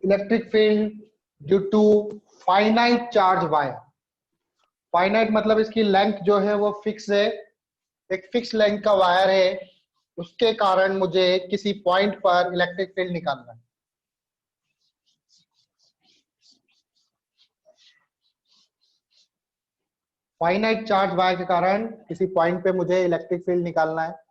Electric field due to finite charge wire. Finite मतलब इसकी length जो है वो फिक्स है, एक फिक्स लेंथ का वायर है, उसके कारण मुझे किसी पॉइंट पर इलेक्ट्रिक फील्ड निकालना है। फाइनाइट चार्ज वायर के कारण किसी पॉइंट पे मुझे इलेक्ट्रिक फील्ड निकालना है।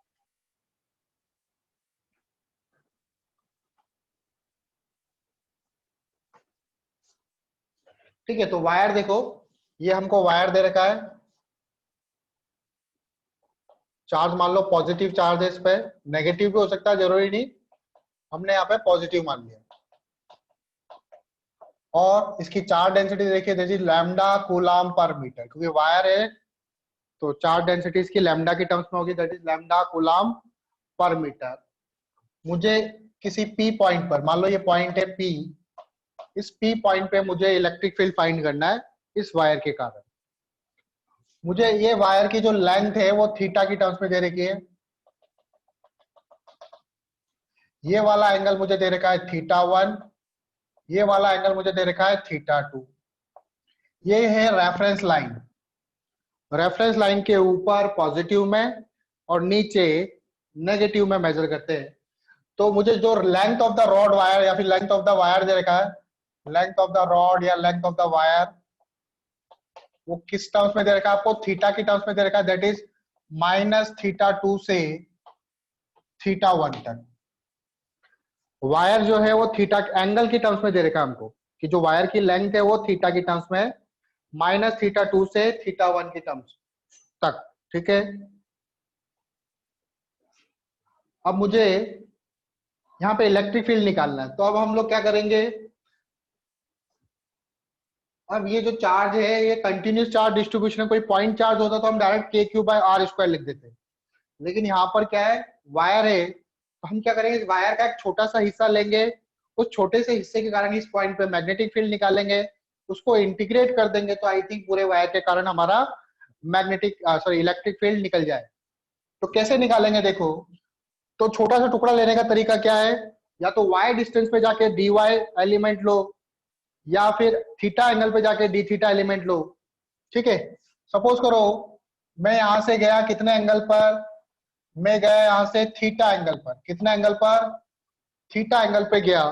ठीक है, तो वायर देखो, ये हमको वायर दे रखा है, चार्ज मान लो पॉजिटिव चार्ज है इस पे, नेगेटिव भी हो सकता है, जरूरी नहीं, हमने यहाँ पे पॉजिटिव मान लिया। और इसकी चार्ज डेंसिटी देखिए, दिस इज लैम्डा कूलाम पर मीटर, क्योंकि वायर है तो चार्ज डेंसिटी इसकी लैम्डा की टर्म्स में होगी, दैट इज लैम्डा कूलाम पर मीटर। मुझे किसी पी पॉइंट पर, मान लो ये पॉइंट है पी, इस पी पॉइंट पे मुझे इलेक्ट्रिक फील्ड फाइंड करना है इस वायर के कारण। मुझे ये वायर की जो लेंथ है वो थीटा की टर्म्स में दे रखी है, ये वाला एंगल मुझे दे रखा है थीटा 1, ये वाला एंगल मुझे दे रखा है थीटा 2। ये है रेफरेंस लाइन, रेफरेंस लाइन के ऊपर पॉजिटिव में और नीचे नेगेटिव में मेजर करते हैं। तो मुझे जो length of the rod wire या फिर लेंथ ऑफ द वायर दे रखा है, लेंथ ऑफ द रॉड या लेंथ ऑफ द वायर, वो किस टर्म्स में दे रखा है आपको? थीटा की टर्म्स में दे रखा है, दैट इज -θ2 से θ1 तक। वायर जो है वो थीटा एंगल की टर्म्स में दे रखा है हमको, कि जो वायर की लेंथ है वो थीटा की टर्म्स में, -θ2 से θ1 की टर्म्स तक। ठीक है, अब मुझे यहाँ पे इलेक्ट्रिक फील्ड निकालना है, तो अब हम लोग क्या करेंगे, अब ये जो चार्ज है ये कंटिन्यूस चार्ज डिस्ट्रीब्यूशन है, कोई पॉइंट चार्ज होता तो हम डायरेक्ट k3/r² लिख देते, लेकिन यहाँ पर क्या है, वायर है, तो हम क्या करेंगे, इस वायर का एक छोटा सा हिस्सा लेंगे, उस छोटे से हिस्से के कारण इस पॉइंट पे मैग्नेटिक फील्ड निकालेंगे, उसको इंटीग्रेट कर देंगे, तो आई थिंक पूरे वायर के कारण हमारा इलेक्ट्रिक फील्ड निकल जाए। तो कैसे निकालेंगे देखो, तो छोटा सा टुकड़ा लेने का तरीका क्या है, या तो y डिस्टेंस पे जाके dy एलिमेंट लो, या फिर थीटा एंगल पे जाके डी थीटा एलिमेंट लो। ठीक है, सपोज करो मैं यहां से गया कितने एंगल पर, मैं गया यहां से थीटा एंगल पर, कितने एंगल पर, थीटा एंगल पे गया,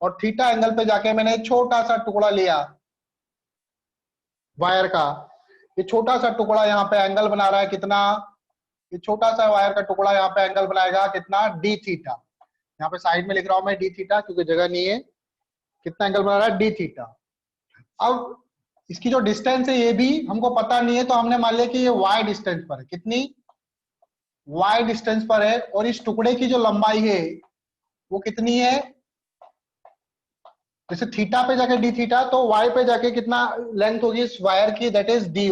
और थीटा एंगल पे जाके मैंने छोटा सा टुकड़ा लिया वायर का, ये छोटा सा टुकड़ा यहाँ पे एंगल बना रहा है कितना, ये छोटा सा वायर का टुकड़ा यहाँ पे एंगल बनाएगा कितना, डी थीटा। यहाँ पे साइड में लिख रहा हूं मैं डी थीटा क्योंकि जगह नहीं है, कितना एंगल बना रहा है, डी थीटा। अब इसकी जो डिस्टेंस है ये भी हमको पता नहीं है, तो हमने मान लिया कि ये y डिस्टेंस पर है, कितनी, y डिस्टेंस पर है, और इस टुकड़े की जो लंबाई है वो कितनी है, जैसे थीटा पे जाके डी थीटा, तो y पे जाके कितना लेंथ होगी इस वायर की, दैट इज dy,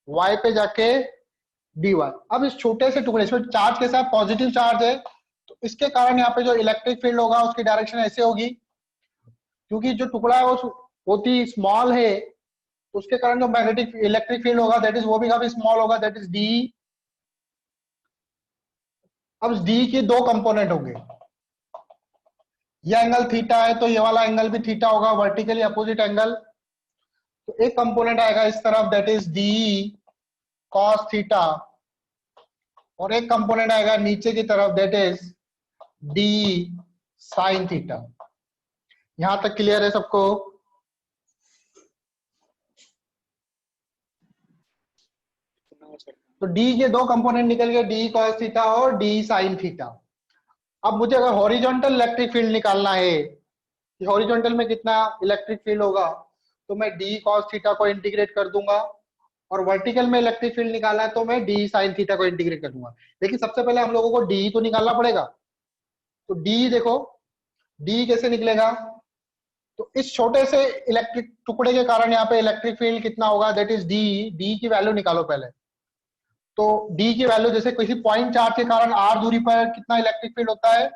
y पे जाके dy। अब इस छोटे से टुकड़े, इसमें चार्ज के साथ पॉजिटिव चार्ज है, तो इसके कारण यहाँ पे जो इलेक्ट्रिक फील्ड होगा उसकी डायरेक्शन ऐसे होगी, क्योंकि जो टुकड़ा है वो बहुत ही स्मॉल है, उसके कारण जो मैग्नेटिक इलेक्ट्रिक फील्ड होगा दैट इज वो भी काफी स्मॉल होगा, दैट इज डी। अब डी के दो कंपोनेंट होंगे, ये एंगल थीटा है तो ये वाला एंगल भी थीटा होगा, वर्टिकली अपोजिट एंगल। तो एक कंपोनेंट आएगा इस तरफ, that is D cos theta, और एक कंपोनेंट आएगा नीचे की तरफ, that is D sine theta. यहां तक क्लियर है सबको? तो डी के दो कंपोनेंट निकल गए, डी कॉस थीटा और डी साइन थीटा। अब मुझे अगर हॉरिजॉन्टल इलेक्ट्रिक फील्ड निकालना है कि हॉरिजॉन्टल में कितना इलेक्ट्रिक फील्ड होगा, तो मैं डी कॉस थीटा को इंटीग्रेट कर दूंगा, और वर्टिकल में इलेक्ट्रिक फील्ड निकालना है तो मैं डी साइन थीटा को इंटीग्रेट कर दूंगा। लेकिन सबसे पहले हम लोगों को डी तो निकालना पड़ेगा, तो डी देखो, डी कैसे निकलेगा, तो इस छोटे से इलेक्ट्रिक टुकड़े के कारण यहाँ पे इलेक्ट्रिक फील्ड कितना होगा, दैट इज डी, डी की वैल्यू निकालो पहले। तो डी की वैल्यू, जैसे किसी पॉइंट चार्ज के कारण आर दूरी पर कितना इलेक्ट्रिक फील्ड होता है,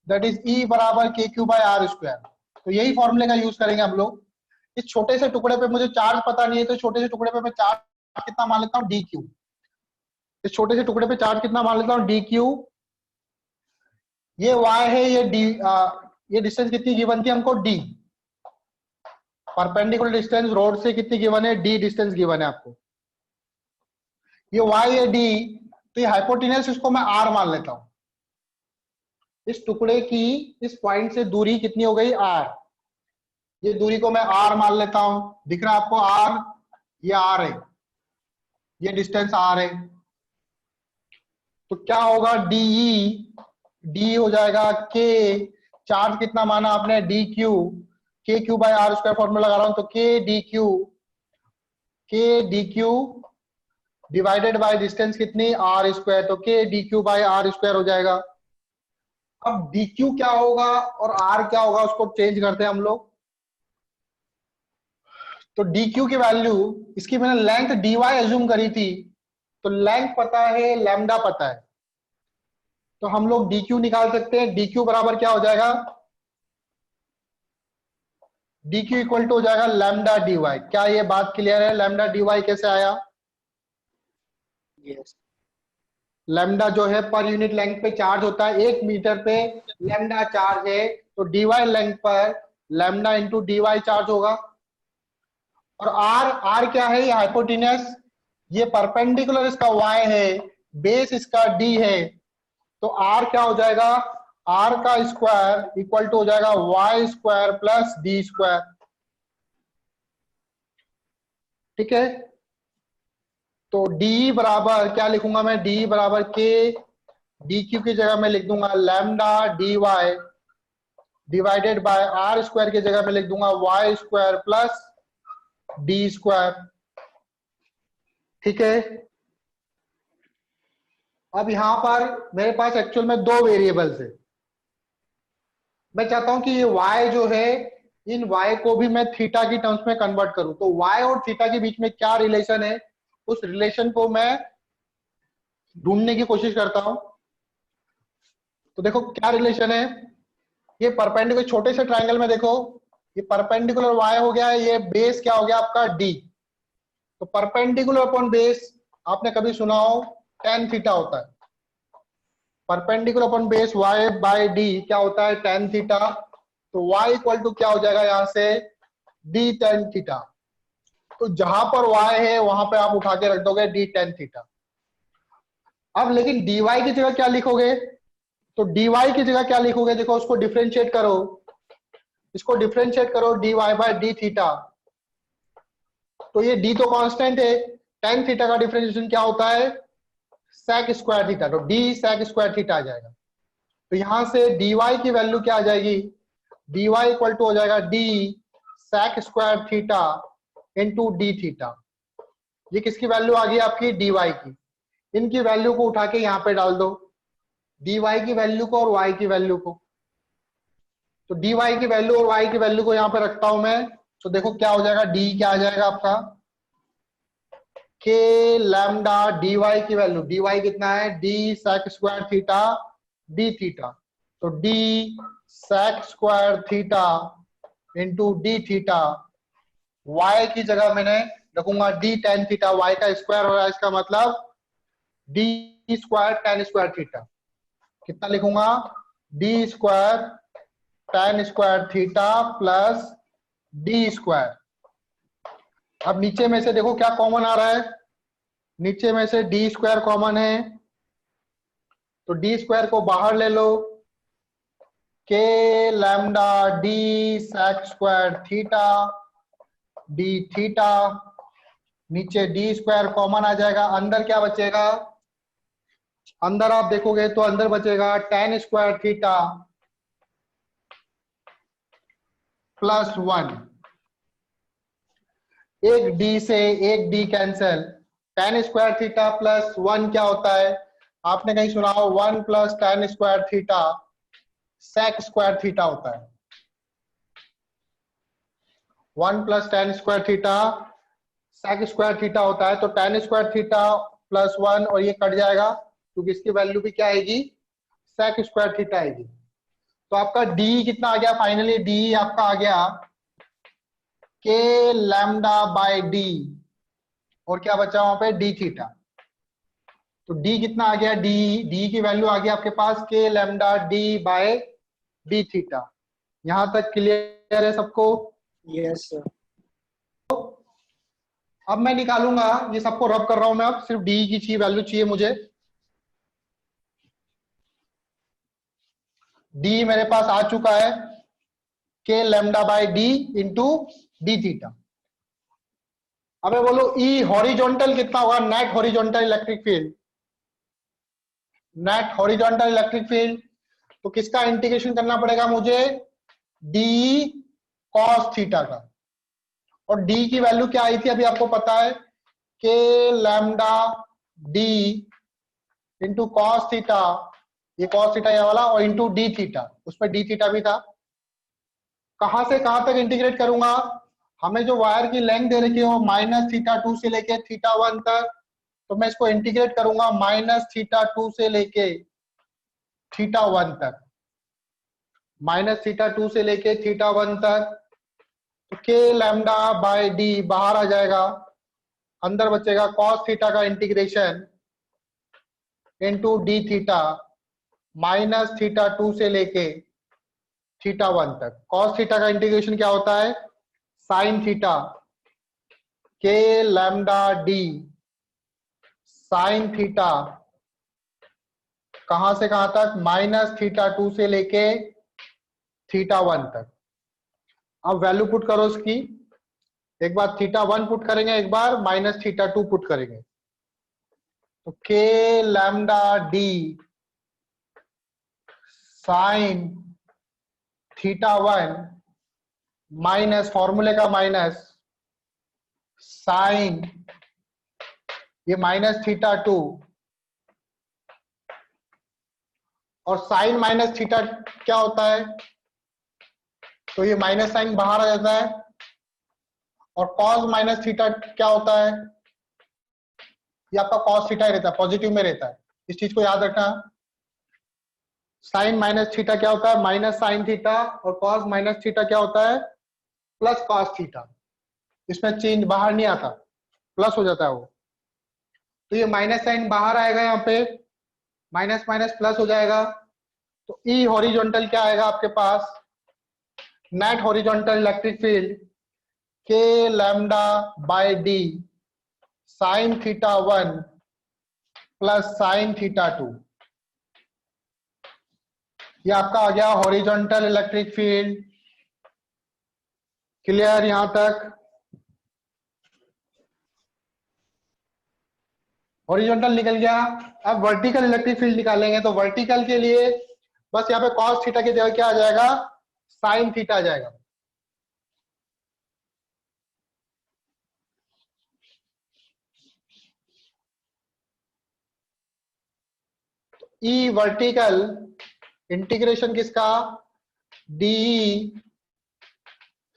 दैट इज ई बराबर k3/r²। तो यही फॉर्मूले का यूज करेंगे हम लोग। इस छोटे से टुकड़े पे मुझे चार्ज पता नहीं है, तो छोटे से टुकड़े पे मैं चार्ज कितना मान लेता हूँ, डी क्यू। इस छोटे से टुकड़े पे चार्ज कितना मान लेता हूँ, डी क्यू। ये y है, ये डी ये डिस्टेंस कितनी गिवन थी हमको, डी। परपेंडिकुलर डिस्टेंस रोड से कितनी गिवन है, डी डिस्टेंस गिवन है आपको। ये वाई है डी, तो ये हाइपोटेनस, इसको मैं आर मान लेता हूं। इस टुकड़े की इस पॉइंट से दूरी कितनी हो गई, आर। ये दूरी को मैं आर मान लेता हूं। दिख रहा है आपको आर, ये आर है, ये डिस्टेंस आर है। तो क्या होगा, डीई, डी हो जाएगा के, चार्ज कितना माना आपने, D Q, K Q by R square formula लगा रहा हूं, तो K D Q divided by distance कितनी, आर स्क्वायर, तो K D Q by R square हो जाएगा। अब डी क्यू क्या होगा और आर क्या होगा, उसको चेंज करते हैं हम लोग। तो डी क्यू की वैल्यू, इसकी मैंने लेंथ डी वाई एज्यूम करी थी, तो लेंथ पता है, लैम्डा पता है, तो हम लोग डी क्यू निकाल सकते हैं। डी क्यू बराबर क्या हो जाएगा, डी क्यू इक्वल टू हो जाएगा लैम्डा डी वाई। क्या ये बात क्लियर है, लैम्डा डी वाई कैसे आया? यस। लैम्डा जो है पर यूनिट लेंथ पे चार्ज होता है, 1 मीटर पे लैम्डा चार्ज है, तो डी वाई लेंथ पर lambda into D Y charge होगा। और आर, आर क्या है, ये हाइपोटेनस, ये परपेंडिकुलर इसका वाई है, बेस इसका डी है, तो आर क्या हो जाएगा, आर का स्क्वायर इक्वल टू हो जाएगा Y square plus D square. ठीक है, तो डी बराबर क्या लिखूंगा मैं, डी बराबर के डी क्यू की जगह में लिख दूंगा lambda D Y divided by R square की जगह में लिख दूंगा Y square plus D square. ठीक है, अब यहां पर मेरे पास एक्चुअल में 2 वेरिएबल्स है। मैं चाहता हूं कि ये y जो है, इन y को भी मैं थीटा की टर्म्स में कन्वर्ट करूं, तो y और थीटा के बीच में क्या रिलेशन है, उस रिलेशन को मैं ढूंढने की कोशिश करता हूं। तो देखो क्या रिलेशन है, ये परपेंडिकुलर, छोटे से ट्रायंगल में देखो, ये परपेंडिकुलर y हो गया है, ये बेस क्या हो गया आपका d। तो परपेंडिकुलर अपॉन बेस आपने कभी सुना हो, tan थीटा होता है। Perpendicular upon base y by d क्या होता है, tan थीटा। तो y इक्वल टू क्या हो जाएगा यहां से, d tan थीटा। तो जहां पर y है वहां पे आप उठा के रख दोगे d tan थीटा। अब लेकिन dy की जगह क्या लिखोगे, तो dy की जगह क्या लिखोगे, देखो उसको डिफरेंशिएट करो, इसको डिफरेंशिएट करो dy बाय d थीटा। तो ये d तो कांस्टेंट है, tan थीटा का डिफरेंशिएशन क्या होता है, sec स्क्वायर थीटा, तो d sec स्क्वायर थीटा आ जाएगा। तो यहां से dy की वैल्यू क्या आ जाएगी, dy इक्वल टू हो जाएगा d sec square theta into d theta. ये किसकी वैल्यू आ गई आपकी, dy की। इनकी वैल्यू को उठा के यहाँ पे डाल दो, dy की वैल्यू को और y की वैल्यू को। तो dy की वैल्यू और y की वैल्यू को यहाँ पे रखता हूं मैं, तो देखो क्या हो जाएगा, d क्या आ जाएगा आपका, के लैम्डा dy की वैल्यू, dy कितना है, d sec square theta d theta. तो d sec square theta into d theta, y की जगह मैंने रखूंगा d tan थीटा, y का स्क्वायर हो रहा है, इसका मतलब d square tan square theta. कितना लिखूंगा, d square tan square theta plus d square. अब नीचे में से देखो क्या कॉमन आ रहा है, नीचे में से d स्क्वायर कॉमन है, तो d स्क्वायर को बाहर ले लो, के lambda d sec square theta d theta, नीचे d स्क्वायर कॉमन आ जाएगा, अंदर क्या बचेगा, अंदर आप देखोगे तो अंदर बचेगा tan स्क्वायर थीटा प्लस 1। एक d से एक d cancel, tan square theta plus 1 क्या होता है, आपने कहीं सुना हो 1 plus tan square theta sec square theta होता है। 1 plus tan square theta sec square theta होता है, तो tan स्क्वायर थीटा प्लस 1 और ये कट जाएगा, क्योंकि इसकी वैल्यू भी क्या आएगी, sec स्क्वायर थीटा आएगी। तो आपका d कितना आ गया, फाइनली d आपका आ गया के लैम्डा बाय d, और क्या बचा वहां पे, d थीटा। तो d कितना आ गया, d की वैल्यू आ गया आपके पास K lambda d by d theta. यहां तक क्लियर है सबको? Yes sir. अब मैं निकालूंगा, ये सबको रब कर रहा हूं मैं, अब सिर्फ डी की चाहिए वैल्यू चाहिए मुझे। डी मेरे पास आ चुका है, के lambda by D into D theta. अब मैं बोलू ई हॉरिजॉन्टल कितना होगा, net horizontal electric field, net horizontal electric field, तो किसका इंटीग्रेशन करना पड़ेगा मुझे, डी कॉस थीटा का। और डी की वैल्यू क्या आई थी अभी आपको पता है, के lambda D into cos theta, ये कॉस थीटा ये वाला, और इंटू डी थीटा, उसमें डी थीटा भी था। कहां से कहां तक इंटीग्रेट करूंगा, हमें जो वायर की लेंथ दे रखी है वो -θ2 से लेके θ1 तक, तो मैं इसको इंटीग्रेट करूंगा -θ2 से लेके θ1 तक, -θ2 से लेके θ1 तक। तो के लैम्डा बाय डी बाहर आ जाएगा, अंदर बचेगा कॉस थीटा का इंटीग्रेशन इंटू डी थीटा, -θ2 से लेके θ1 तक। कॉस थीटा का इंटीग्रेशन क्या होता है, साइन थीटा, के लैम्डा डी साइन थीटा, कहां से कहां तक, -θ2 से लेके θ1 तक। अब वैल्यू पुट करो इसकी, एक बार θ1 पुट करेंगे, एक बार -θ2 पुट करेंगे। तो के लैम्डा डी साइन θ1 माइनस फॉर्मूले का माइनस साइन ये -θ2, और साइन माइनस थीटा क्या होता है, तो ये माइनस साइन बाहर आ जाता है, और कॉस माइनस थीटा क्या होता है, ये आपका कॉस थीटा ही रहता है, पॉजिटिव में रहता है, इस चीज को याद रखना। साइन माइनस थीटा क्या होता है, माइनस साइन थीटा, और कॉस माइनस थीटा क्या होता है, प्लस कॉस थीटा। इसमें चेंज बाहर नहीं आता, प्लस हो जाता है वो। तो ये माइनस साइन बाहर आएगा, यहाँ पे माइनस माइनस प्लस हो जाएगा। तो ई हॉरिजॉन्टल क्या आएगा आपके पास, net horizontal electric field k lambda by D sine θ1 plus sine θ2, ये आपका आ गया हॉरिजॉन्टल इलेक्ट्रिक फील्ड। क्लियर यहां तक? हॉरिजॉन्टल निकल गया। अब वर्टिकल इलेक्ट्रिक फील्ड निकालेंगे, तो वर्टिकल के लिए बस यहाँ पे कॉस थीटा की जगह क्या आ जाएगा, साइन थीटा आ जाएगा। ई वर्टिकल इंटीग्रेशन किसका, डी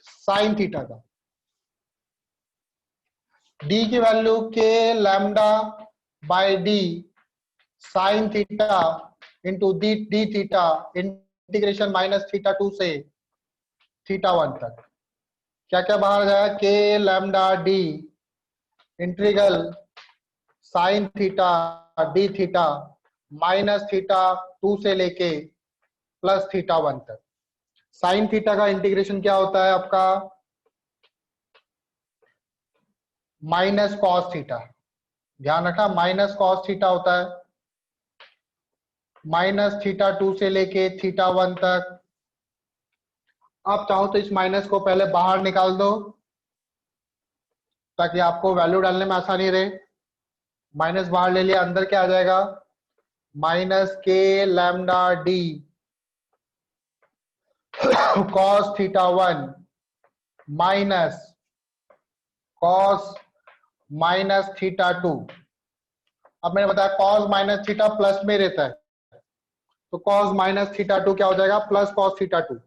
साइन थीटा का। डी की value k lambda by D sine theta into d d theta, integration -θ2 से θ1 तक। क्या क्या बाहर जाएगा, k lambda d integral sine theta d theta -θ2 से लेके प्लस θ1 तक। साइन थीटा का इंटीग्रेशन क्या होता है आपका, माइनस कॉस थीटा, ध्यान रखना माइनस कॉस थीटा होता है, -θ2 से लेके θ1 तक। आप चाहो तो इस माइनस को पहले बाहर निकाल दो ताकि आपको वैल्यू डालने में आसानी रहे। माइनस बाहर ले लिया, अंदर क्या आ जाएगा, minus k lambda d cos θ1 minus cos minus θ2। अब मैंने बताया कॉस माइनस थीटा प्लस में रहता है, तो कॉस माइनस θ2 क्या हो जाएगा, प्लस कॉस θ2।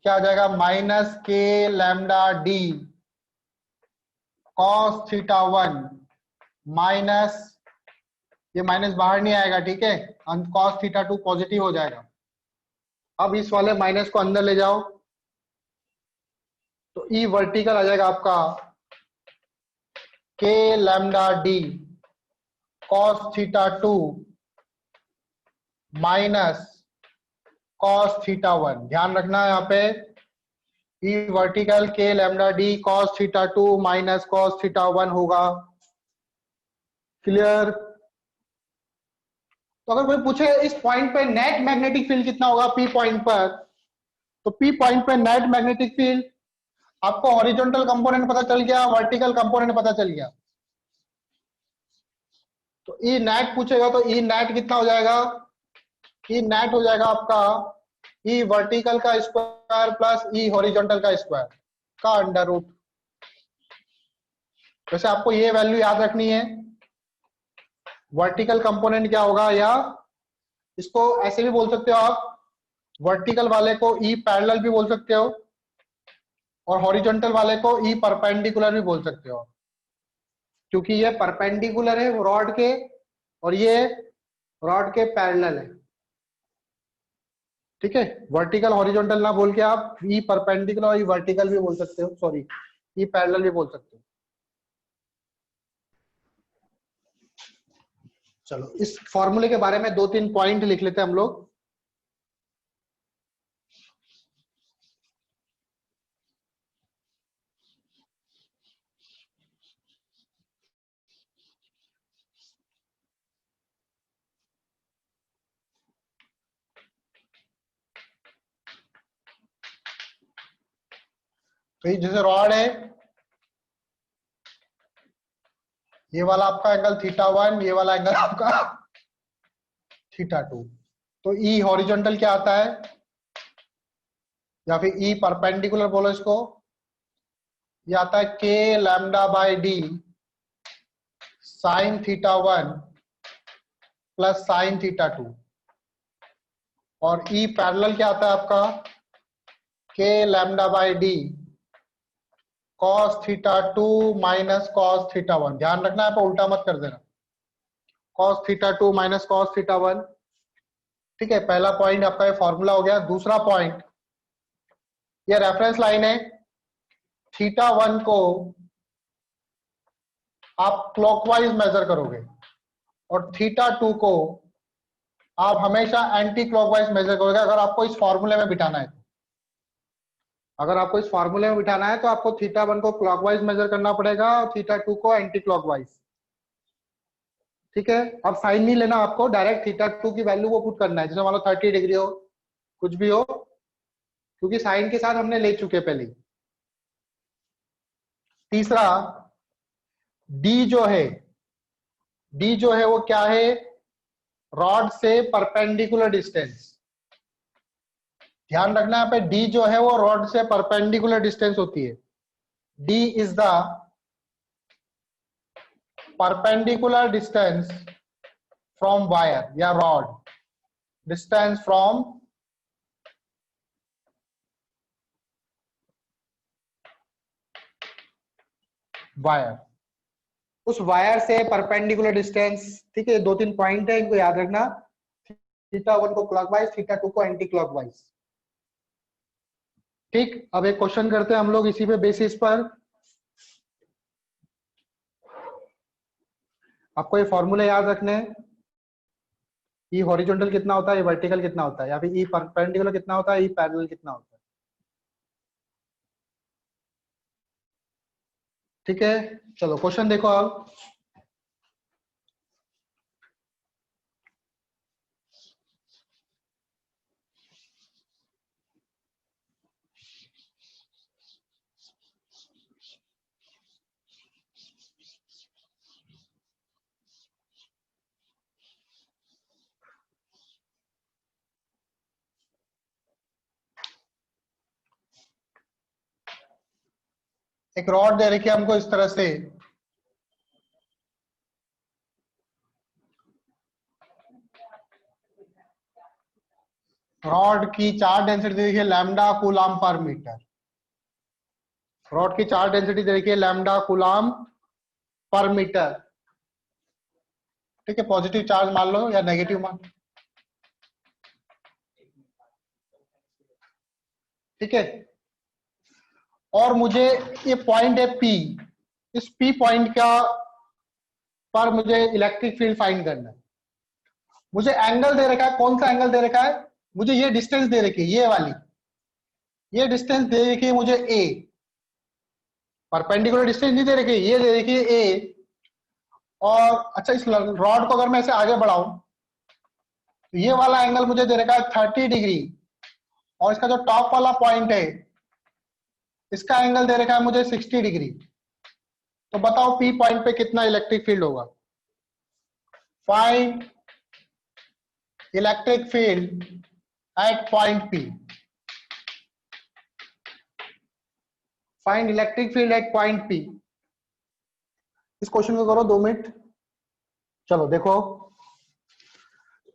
क्या आ जाएगा, minus k lambda d cos θ1 minus, ये माइनस बाहर नहीं आएगा, ठीक है, कॉस θ2 पॉजिटिव हो जाएगा। अब इस वाले माइनस को अंदर ले जाओ, तो ई वर्टिकल आ जाएगा आपका k lambda d cos θ2 minus cos theta 1। ध्यान रखना यहाँ पे E vertical k lambda d cos theta 2 minus cos theta 1 होगा। क्लियर? तो अगर कोई पूछे इस पॉइंट पे नेट मैग्नेटिक फील्ड कितना होगा P पॉइंट पर, तो P पॉइंट पे नेट मैग्नेटिक फील्ड आपको हॉरिजॉन्टल कंपोनेंट पता चल गया, वर्टिकल कंपोनेंट पता चल गया। तो ई नेट पूछेगा तो ई नेट कितना हो जाएगा? ई नेट हो जाएगा आपका ई वर्टिकल का स्क्वायर प्लस ई हॉरिजॉन्टल का स्क्वायर का अंडर रूट। वैसे आपको ये वैल्यू याद रखनी है। वर्टिकल कंपोनेंट क्या होगा, या इसको ऐसे भी बोल सकते हो आप, वर्टिकल वाले को ई पैरेलल भी बोल सकते हो और हॉरिजॉन्टल वाले को ई परपेंडिकुलर भी बोल सकते हो, क्योंकि ये परपेंडिकुलर है रॉड के और ये रॉड के पैरेलल है। ठीक है, वर्टिकल हॉरिजॉन्टल ना बोल के आप ई परपेंडिकुलर और ई वर्टिकल भी बोल सकते हो, सॉरी ई पैरेलल भी बोल सकते हो। चलो इस फॉर्मूले के बारे में 2-3 पॉइंट लिख लेते हैं हम लोग। तो ये जैसे रॉड है, ये वाला आपका एंगल थीटा 1, ये वाला एंगल आपका थीटा 2। तो ई हॉरिजॉन्टल क्या आता है, या फिर ई परपेंडिकुलर बोलो इसको, ये आता है के lambda by D sine theta 1 plus sine theta 2। और ई पैरेलल क्या आता है आपका, k lambda by D cos theta 2 minus cos theta 1। ध्यान रखना है, उल्टा मत कर देना, cos theta 2 minus cos theta 1। ठीक है, पहला पॉइंट आपका ये फॉर्मूला हो गया। दूसरा पॉइंट, ये रेफरेंस लाइन है, थीटा 1 को आप क्लॉकवाइज मेजर करोगे और थीटा 2 को आप हमेशा एंटी क्लॉकवाइज मेजर करोगे, अगर आपको इस फॉर्मूले में बिठाना है। अगर आपको इस फॉर्मूले में बिठाना है तो आपको थीटा 1 को क्लॉकवाइज मेजर करना पड़ेगा और थीटा 2 को एंटी क्लॉकवाइज। ठीक है, अब साइन नहीं लेना आपको, डायरेक्ट थीटा 2 की वैल्यू को पुट करना है, जैसे मान लो 30 डिग्री हो, कुछ भी हो, क्योंकि साइन के साथ हमने ले चुके पहले। तीसरा, डी जो है, डी जो है वो क्या है, रॉड से परपेंडिकुलर डिस्टेंस। ध्यान रखना यहाँ पे, डी जो है वो रॉड से परपेंडिकुलर डिस्टेंस होती है। D is the perpendicular distance from wire या रॉड, डिस्टेंस फ्रॉम वायर, उस वायर से परपेंडिकुलर डिस्टेंस। ठीक है, 2-3 पॉइंट है, इनको याद रखना। थीटा 1 को क्लॉकवाइज, थीटा 2 को एंटी क्लॉकवाइज। ठीक, अब एक क्वेश्चन करते हैं हम लोग इसी पे बेसिस पर। आपको ये फॉर्मूले याद रखने हैं, ई हॉरिजॉन्टल कितना होता है, ई वर्टिकल कितना होता है, या फिर ई परपेंडिकुलर कितना होता है, ई पैरेलल कितना होता है। ठीक है, चलो क्वेश्चन देखो आप। एक रॉड दे रखी है हमको इस तरह से, रॉड की चार्ज डेंसिटी दे रखी है लैम्डा कूलाम पर मीटर। रॉड की चार्ज डेंसिटी दे रखी है लैम्डा कूलाम पर मीटर। ठीक है, पॉजिटिव चार्ज मान लो या नेगेटिव मान। ठीक है, और मुझे ये पॉइंट है P, इस P पॉइंट का पर मुझे इलेक्ट्रिक फील्ड फाइंड करना है। मुझे एंगल दे रखा है, कौन सा एंगल दे रखा है, मुझे ये डिस्टेंस दे रखी है, ये वाली, ये डिस्टेंस दे रखी है मुझे ए, परपेंडिकुलर डिस्टेंस नहीं दे रखी, ये दे रखी है ए। और अच्छा, इस रॉड को अगर मैं ऐसे आगे बढ़ाऊं तो ये वाला एंगल मुझे दे रखा है 30 डिग्री, और इसका जो टॉप वाला पॉइंट है इसका एंगल दे रखा है मुझे 60 डिग्री। तो बताओ पी पॉइंट पे कितना इलेक्ट्रिक फील्ड होगा। Find electric field at point P. Find electric field at point P. इस क्वेश्चन को करो 2 मिनट। चलो देखो,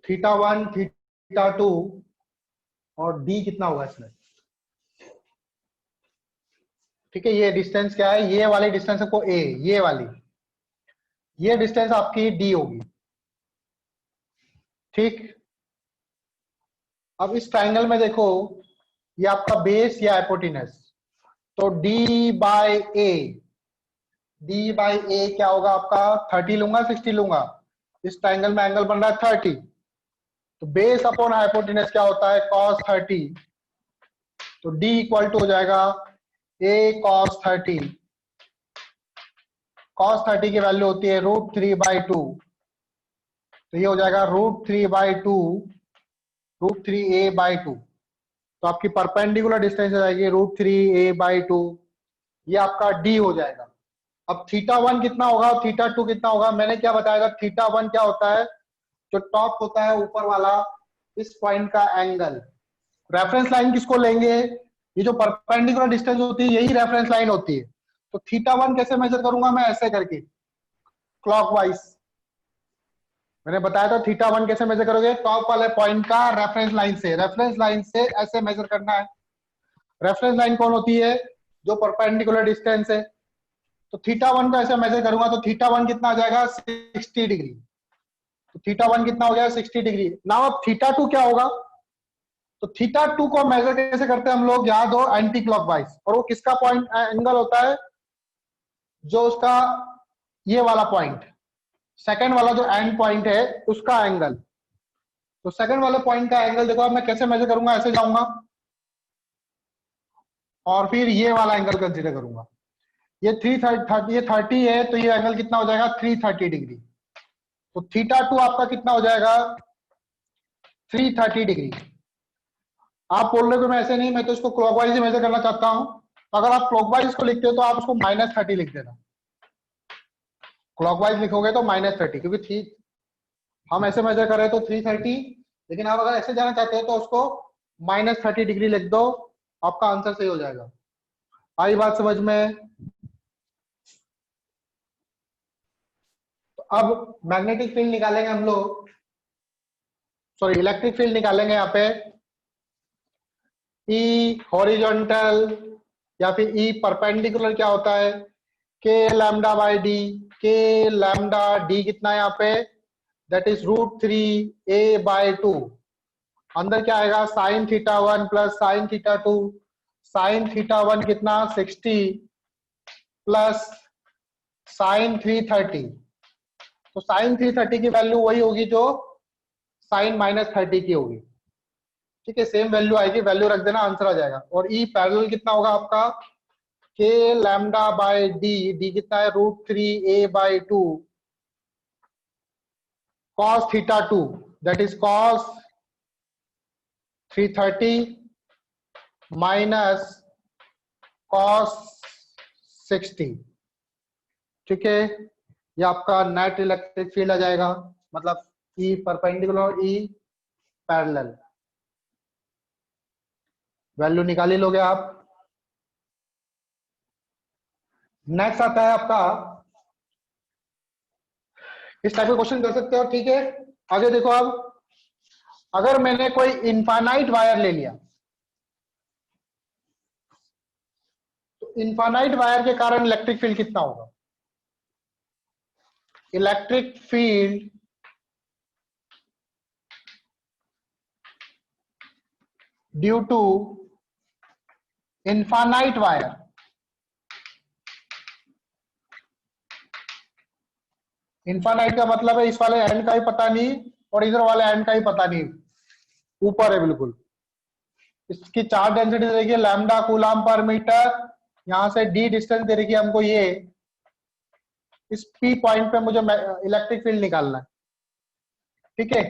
θ1 θ2 और डी कितना होगा इसमें। ठीक है, ये डिस्टेंस क्या है, ये वाली डिस्टेंस आपको ए, ये वाली, ये डिस्टेंस आपकी डी होगी। ठीक, अब इस ट्राइंगल में देखो, ये आपका बेस या हाइपोटेनस, तो डी बाय ए, डी बाय ए क्या होगा आपका, 30 लूंगा 60 लूंगा, इस ट्राइंगल में एंगल बन रहा है 30, तो बेस अपॉन हाइपोटेनस क्या होता है, cos 30, तो d इक्वल टू हो जाएगा a cos 30। cos 30 की वैल्यू होती है √3/2, तो ये हो जाएगा √3/2, √3a/2। तो आपकी परपेंडिकुलर डिस्टेंस हो जाएगी √3a/2, ये आपका d हो जाएगा। अब θ1 कितना होगा, θ2 कितना होगा, मैंने क्या बताया था, θ1 क्या होता है, जो टॉप होता है ऊपर वाला, इस पॉइंट का एंगल। रेफरेंस लाइन किसको लेंगे, ये जो परपेंडिकुलर डिस्टेंस होती है यही रेफरेंस लाइन होती है। तो θ1 कैसे मेजर करूंगा मैं, ऐसे करके क्लॉकवाइज। मैंने बताया था θ1 कैसे मेजर करोगे, टॉप वाले पॉइंट का रेफरेंस लाइन से, रेफरेंस लाइन से ऐसे मेजर करना है। रेफरेंस लाइन कौन होती है, जो परपेंडिकुलर डिस्टेंस है। तो θ1 को ऐसे मेजर करूंगा तो θ1 कितना आ जाएगा, 60 डिग्री। तो θ1 कितना हो गया, 60 डिग्री। नाउ अब θ2 क्या होगा, तो θ2 को मेजर कैसे करते हैं हम लोग, याद हो, एंटी क्लॉकवाइज। और वो किसका पॉइंट एंगल होता है, जो उसका ये वाला पॉइंट, सेकंड वाला जो एंड पॉइंट है उसका एंगल। तो सेकंड वाले पॉइंट का एंगल देखो, अब मैं कैसे मेजर करूंगा, ऐसे जाऊंगा और फिर ये वाला एंगल कंसीडर करूंगा। ये 330, ये 30 है, तो ये एंगल कितना हो जाएगा, 330 डिग्री। तो θ2 आपका कितना हो जाएगा, 330 डिग्री। आप बोल रहे हो मैं ऐसे नहीं, मैं तो इसको क्लॉकवाइज ही मेजर करना चाहता हूं। तो अगर आप क्लॉकवाइज को लिखते हो तो आप उसको -30 लिख देना। क्लॉकवाइज लिखोगे तो -30, क्योंकि ठीक हम ऐसे मेजर कर रहे हैं तो 330, लेकिन आप अगर ऐसे जाना चाहते हो तो उसको -30 डिग्री लिख दो, आपका आंसर सही हो जाएगा। आई बात समझ में। तो अब मैग्नेटिक फील्ड निकालेंगे हम लोग, सॉरी इलेक्ट्रिक फील्ड निकालेंगे यहाँ पे। ई हॉरिजॉन्टल या फिर ई परपेंडिकुलर क्या होता है, के लैम्डा बाई डी। के लैम्डा, डी कितना है यहाँ पे, दैट इज √3a/2। अंदर क्या आएगा, साइन θ1 प्लस साइन θ2। साइन θ1 कितना, 60 प्लस साइन 330। तो साइन 330 की वैल्यू वही होगी जो साइन -30 की होगी। ठीक है, सेम वैल्यू आएगी, वैल्यू रख देना, आंसर आ जाएगा। और ई पैरेलल कितना होगा आपका, k lambda by D, D कितना है, √3a/2 cos θ2, that is cos 330 minus cos 60। ठीक है, ये आपका नेट इलेक्ट्रिक फील्ड आ जाएगा, मतलब ई परपेंडिकुलर और ई पैरेलल। वैल्यू निकाल ही लोगे आप। नेक्स्ट आता है आपका, इस टाइप का क्वेश्चन कर सकते हो। ठीक है, आगे देखो। अब अगर मैंने कोई इनफाइनाइट वायर ले लिया, तो इनफाइनाइट वायर के कारण इलेक्ट्रिक फील्ड कितना होगा। Electric field due to infinite wire, infinite का मतलब है इस वाले एंड का ही पता नहीं और इधर वाले एंड का ही पता नहीं, ऊपर है बिल्कुल। इसकी चार्ज डेंसिटी दे रखी है लैम्डा कूलाम पर मीटर, यहां से डी डिस्टेंस दे रखी है हमको ये, इस पी पॉइंट पे मुझे इलेक्ट्रिक फील्ड निकालना है। ठीक है,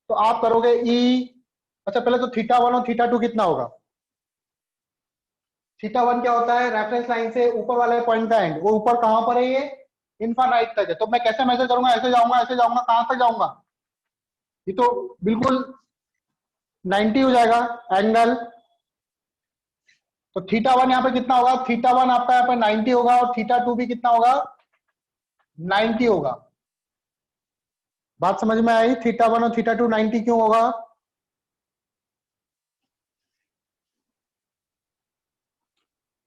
तो आप करोगे ई, अच्छा पहले तो थीटा वन और थीटा टू कितना होगा। थीटा वन क्या होता है, रेफरेंस लाइन से ऊपर वाले पॉइंट का एंड, वो ऊपर कहां पर है, ये इनफाइनाइट तक है। तो मैं कैसे मेजर करूंगा, ऐसे जाऊंगा ऐसे जाऊंगा, कहां तक जाऊंगा, ये तो बिल्कुल 90 हो जाएगा एंगल। तो थीटा वन यहाँ पे कितना होगा, थीटा वन आपका यहाँ पे 90 होगा, और थीटा टू भी कितना होगा, 90 होगा। बात समझ में आई, थीटा वन और थीटा टू 90 क्यों होगा।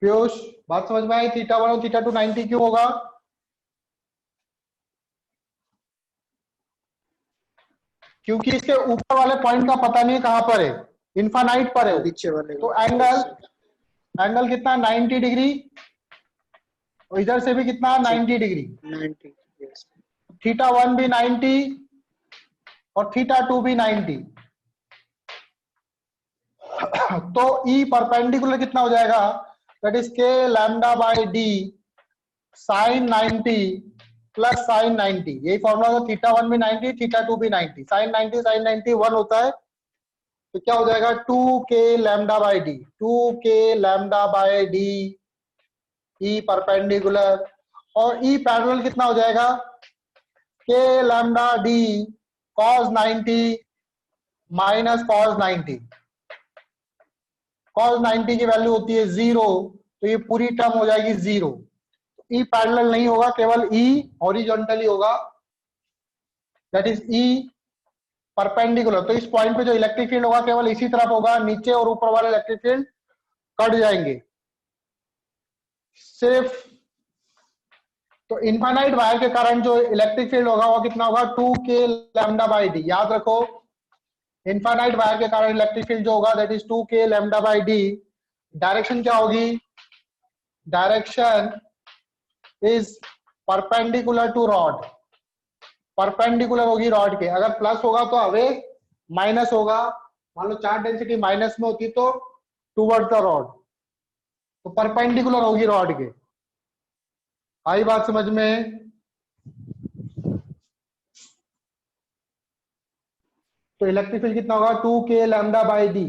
पीयूष, बात समझ में आई, थीटा वन और थीटा टू 90 क्यों होगा। क्योंकि इसके ऊपर वाले पॉइंट का पता नहीं कहां पर है, इनफाइनाइट पर है, तो एंगल एंगल कितना 90 डिग्री, और इधर से भी कितना 90 डिग्री, 90। थीटा वन भी 90 और थीटा टू भी 90। तो ई परपेंडिकुलर कितना हो जाएगा, that is K lambda by D sine 90 plus sine 90। यही फॉर्मूला होगा, थीटा वन भी 90 थीटा टू भी 90, साइन 90 साइन 90 1 होता है, तो क्या हो जाएगा 2k lambda by D, 2k lambda by D E perpendicular, और ई पैरेलल कितना हो जाएगा, k lambda D cos 90 minus cos 90। cos 90 की वैल्यू होती है 0, तो ये पूरी टर्म हो जाएगी 0। ई पैरेलल नहीं होगा, केवल ई हॉरिजॉन्टली होगा, दैट इज ई परपेंडिकुलर। तो इस पॉइंट पे जो इलेक्ट्रिक फील्ड होगा केवल इसी तरफ होगा, नीचे और ऊपर वाले इलेक्ट्रिक फील्ड कट जाएंगे सिर्फ। तो इनफाइनाइट वायर के कारण जो इलेक्ट्रिक फील्ड होगा वो कितना होगा, 2k लैम्डा बाय डी। याद रखो, इनफाइनाइट वायर के कारण इलेक्ट्रिक फील्ड जो होगा that is 2k lambda by D. Direction क्या होगी, direction is perpendicular to rod, perpendicular होगी रॉड के। अगर प्लस होगा तो अवे, माइनस होगा, मान लो चार्ज डेंसिटी माइनस में होती तो टूवर्ड द रॉड, तो परपेंडिकुलर होगी रॉड के। आई बात समझ में। तो इलेक्ट्रिक फील्ड कितना होगा, 2k लैम्डा बाय डी।